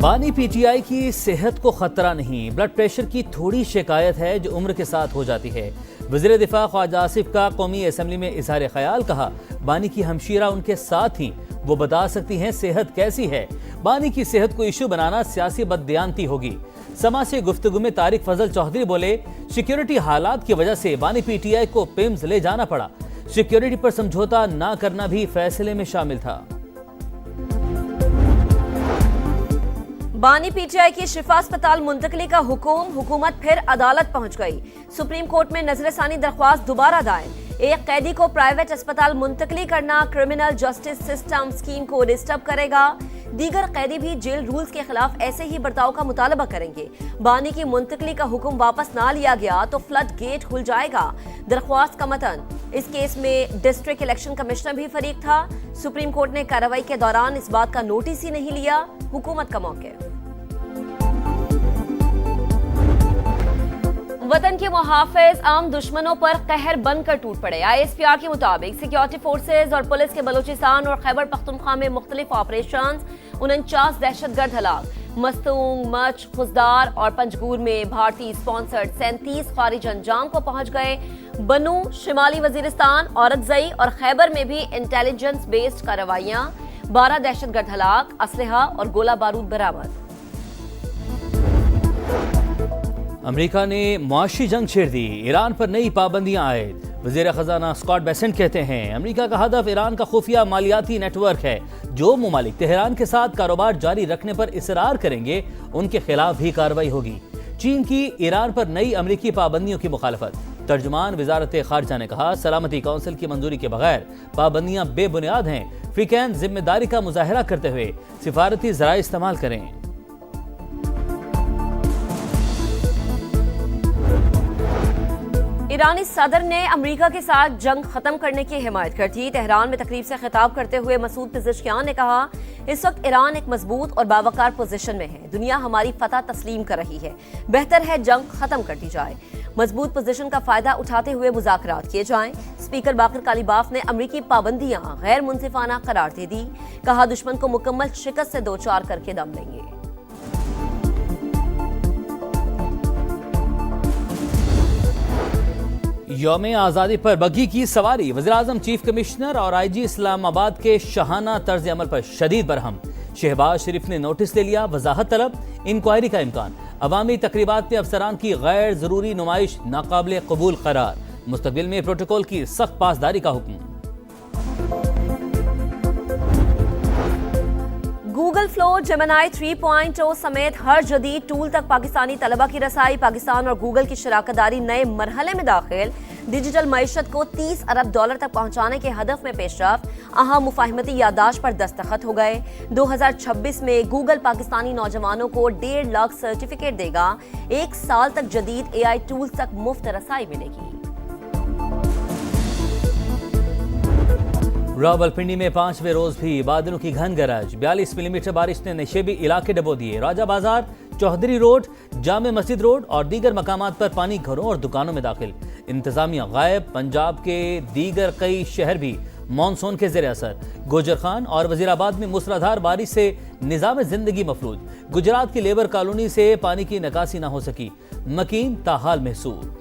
بانی P T I کی صحت کو خطرہ نہیں، بلڈ پریشر کی تھوڑی شکایت ہے جو عمر کے ساتھ ہو جاتی ہے۔ وزیر دفاع خواجہ آصف کا قومی اسمبلی میں اظہار خیال، کہا بانی کی ہمشیرہ ان کے ساتھ تھیں، وہ بتا سکتی ہیں صحت کیسی ہے۔ بانی کی صحت کو ایشو بنانا سیاسی بددیانتی ہوگی۔ سما سے گفتگو میں طارق فضل چودھری بولے، سیکیورٹی حالات کی وجہ سے بانی پی ٹی آئی کو پیمز لے جانا پڑا، سیکیورٹی پر سمجھوتا نہ کرنا بھی فیصلے میں شامل تھا۔ بانی پی ٹی آئی کی شفا اسپتال منتقلی کا حکم، حکومت پھر عدالت پہنچ گئی۔ سپریم کورٹ میں نظر ثانی درخواست دوبارہ دائر۔ ایک قیدی کو پرائیویٹ اسپتال منتقلی کرنا کرمنل جسٹس سسٹم سکیم کو ڈسٹرب کرے گا۔ دیگر قیدی بھی جیل رولز کے خلاف ایسے ہی برتاؤ کا مطالبہ کریں گے۔ بانی کی منتقلی کا حکم واپس نہ لیا گیا تو فلڈ گیٹ کھل جائے گا۔ درخواست کا متن، اس کیس میں ڈسٹرکٹ الیکشن کمشنر بھی فریق تھا۔ سپریم کورٹ نے کارروائی کے دوران اس بات کا نوٹس ہی نہیں لیا، حکومت کا موقف۔ وطن کے محافظ عام دشمنوں پر قہر بن کر ٹوٹ پڑے۔ آئی ایس پی آر کے مطابق سیکیورٹی فورسز اور پولیس کے بلوچستان اور خیبر پختونخوا میں مختلف آپریشنز، 49 دہشت گرد ہلاک۔ مستونگ، مچ، خزدار اور پنجگور میں بھارتی اسپانسرڈ 37 خارج انجام کو پہنچ گئے۔ بنو، شمالی وزیرستان، اورکزئی اور خیبر میں بھی انٹیلیجنس بیسڈ کارروائیاں، 12 دہشت گرد ہلاک، اسلحہ اور گولہ بارود برآمد۔ امریکہ نے معاشی جنگ چھیڑ دی، ایران پر نئی پابندیاں عائد۔ وزیر خزانہ اسکاٹ بیسنٹ کہتے ہیں امریکہ کا ہدف ایران کا خفیہ مالیاتی نیٹ ورک ہے۔ جو ممالک تہران کے ساتھ کاروبار جاری رکھنے پر اصرار کریں گے ان کے خلاف بھی کارروائی ہوگی۔ چین کی ایران پر نئی امریکی پابندیوں کی مخالفت۔ ترجمان وزارت خارجہ نے کہا سلامتی کونسل کی منظوری کے بغیر پابندیاں بے بنیاد ہیں۔ فریقین ذمہ داری کا مظاہرہ کرتے ہوئے سفارتی ذرائع استعمال کریں۔ ایرانی صدر نے امریکہ کے ساتھ جنگ ختم کرنے کی حمایت کر دی۔ تہران میں تقریب سے خطاب کرتے ہوئے مسعود پزشکیان نے کہا اس وقت ایران ایک مضبوط اور باوقار پوزیشن میں ہے، دنیا ہماری فتح تسلیم کر رہی ہے، بہتر ہے جنگ ختم کر دی جائے، مضبوط پوزیشن کا فائدہ اٹھاتے ہوئے مذاکرات کیے جائیں۔ اسپیکر باقر کالیباف نے امریکی پابندیاں غیر منصفانہ قرار دے دی، کہا دشمن کو مکمل شکست سے دوچار کر کے دم لیں گے۔ یوم آزادی پر بگھی کی سواری، وزیراعظم چیف کمشنر اور آئی جی اسلام آباد کے شاہانہ طرز عمل پر شدید برہم۔ شہباز شریف نے نوٹس لے لیا، وضاحت طلب، انکوائری کا امکان۔ عوامی تقریبات میں افسران کی غیر ضروری نمائش ناقابل قبول قرار، مستقبل میں پروٹوکول کی سخت پاسداری کا حکم۔ گوگل فلو، جیمنائی 3.0 سمیت ہر جدید ٹول تک پاکستانی طلبہ کی رسائی۔ پاکستان اور گوگل کی شراکت داری نئے مرحلے میں داخل، ڈیجیٹل معیشت کو $30 ارب تک پہنچانے کے ہدف میں پیش رفت۔ اہم مفاہمتی یادداشت پر دستخط ہو گئے۔ 2026 میں گوگل پاکستانی نوجوانوں کو 1.5 لاکھ سرٹیفکیٹ دے گا۔ 1 سال تک جدید اے آئی ٹولز تک مفت رسائی ملے گی۔ راولپنڈی میں 5ویں روز بھی بادلوں کی گھن گرج، 42 ملی میٹر بارش نے نشیبی علاقے ڈبو دیے۔ راجہ بازار، چوہدری روڈ، جامع مسجد روڈ اور دیگر مقامات پر پانی گھروں اور دکانوں میں داخل۔ انتظامیہ غائب، پنجاب کے دیگر کئی شہر بھی مانسون کے زیر اثر۔ گوجر خان اور وزیر آباد میں موسلادھار بارش سے نظام زندگی مفلوج۔ گجرات کی لیبر کالونی سے پانی کی نکاسی نہ ہو سکی، مکین تاحال محصور۔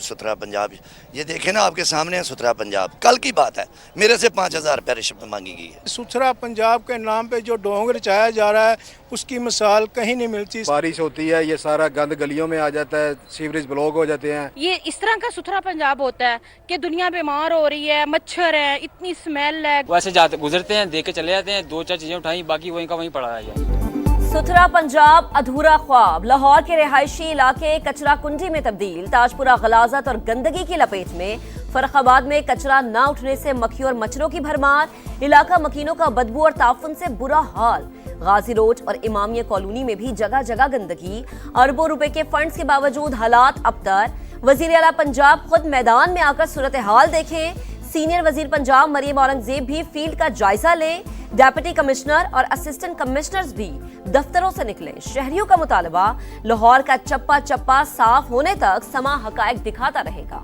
سترہ پنجاب یہ دیکھیں نا آپ کے سامنے ہے، سترہ پنجاب کل کی بات ہے، میرے سے 5,000 روپے رشوت مانگی گئی ہے۔ ستھرا پنجاب کے نام پہ جو ڈھونگ رچایا جا رہا ہے اس کی مثال کہیں نہیں ملتی۔ بارش ہوتی ہے یہ سارا گند گلیوں میں آ جاتا ہے، سیوریج بلاک ہو جاتے ہیں۔ یہ اس طرح کا ستھرا پنجاب ہوتا ہے کہ دنیا بیمار ہو رہی ہے، مچھر ہے، اتنی اسمیل ہے۔ ویسے جاتے گزرتے ہیں، دیکھ کے چلے جاتے ہیں، 2-4 چیزیں اٹھائیں، باقی وہیں کا وہیں پڑا ہے۔ ستھرا پنجاب ادھورا خواب، لاہور کے رہائشی علاقے کچرا کنڈی میں تبدیل۔ تاجپورہ غلاظت اور گندگی کی لپیٹ میں، فرخ آباد میں کچرا نہ اٹھنے سے مکھیوں اور مچھروں کی بھرمار، علاقہ مکینوں کا بدبو اور تعفن سے برا حال۔ غازی روڈ اور امامیہ کالونی میں بھی جگہ جگہ گندگی، اربوں روپے کے فنڈز کے باوجود حالات ابتر۔ وزیر اعلیٰ پنجاب خود میدان میں آ کر صورتحال دیکھیں۔ سینئر وزیر پنجاب مریم اورنگزیب بھی فیلڈ کا جائزہ لیں۔ ڈیپٹی کمشنر اور اسسٹنٹ کمشنرز بھی دفتروں سے نکلے۔ شہریوں کا مطالبہ لاہور کا چپا چپا صاف ہونے تک سما حقائق دکھاتا رہے گا۔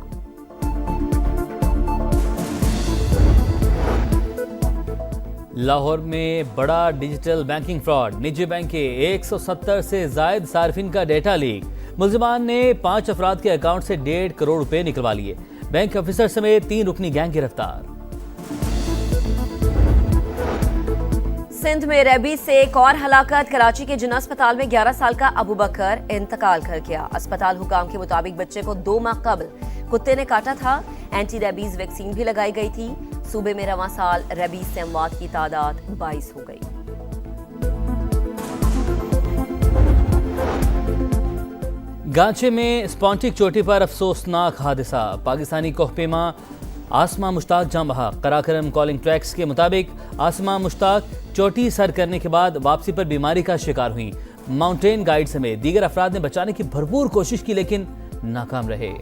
لاہور میں بڑا ڈیجیٹل بینکنگ فراڈ، نجی بینک کے 170 سے زائد صارفین کا ڈیٹا لیک، ملزمان نے 5 افراد کے اکاؤنٹ سے 1.5 کروڑ روپے نکلوا لیے، بینک آفیسر سمیت 3 رکنی گینگ گرفتار۔ سندھ میں ریبیز سے ایک اور ہلاکت، کراچی کے جناح اسپتال میں 11 سال کا ابو بکر انتقال کر گیا۔ اسپتال حکام کے مطابق بچے کو 2 ماہ قبل کتے نے کاٹا تھا، اینٹی ریبیز ویکسین بھی لگائی گئی تھی۔ صوبے میں رواں سال ریبیز سے اموات کی تعداد 22 ہو گئی۔ گانچے میں اسپونٹک چوٹی پر افسوسناک حادثہ، پاکستانی کوہ پیما آسما مشتاق جاں بحق۔ قراقرم کالنگ ٹریکس کے مطابق آسما مشتاق چوٹی سر کرنے کے بعد واپسی پر بیماری کا شکار ہوئیں۔ ماؤنٹین گائیڈ سمیت دیگر افراد نے بچانے کی بھرپور کوشش کی لیکن ناکام رہے۔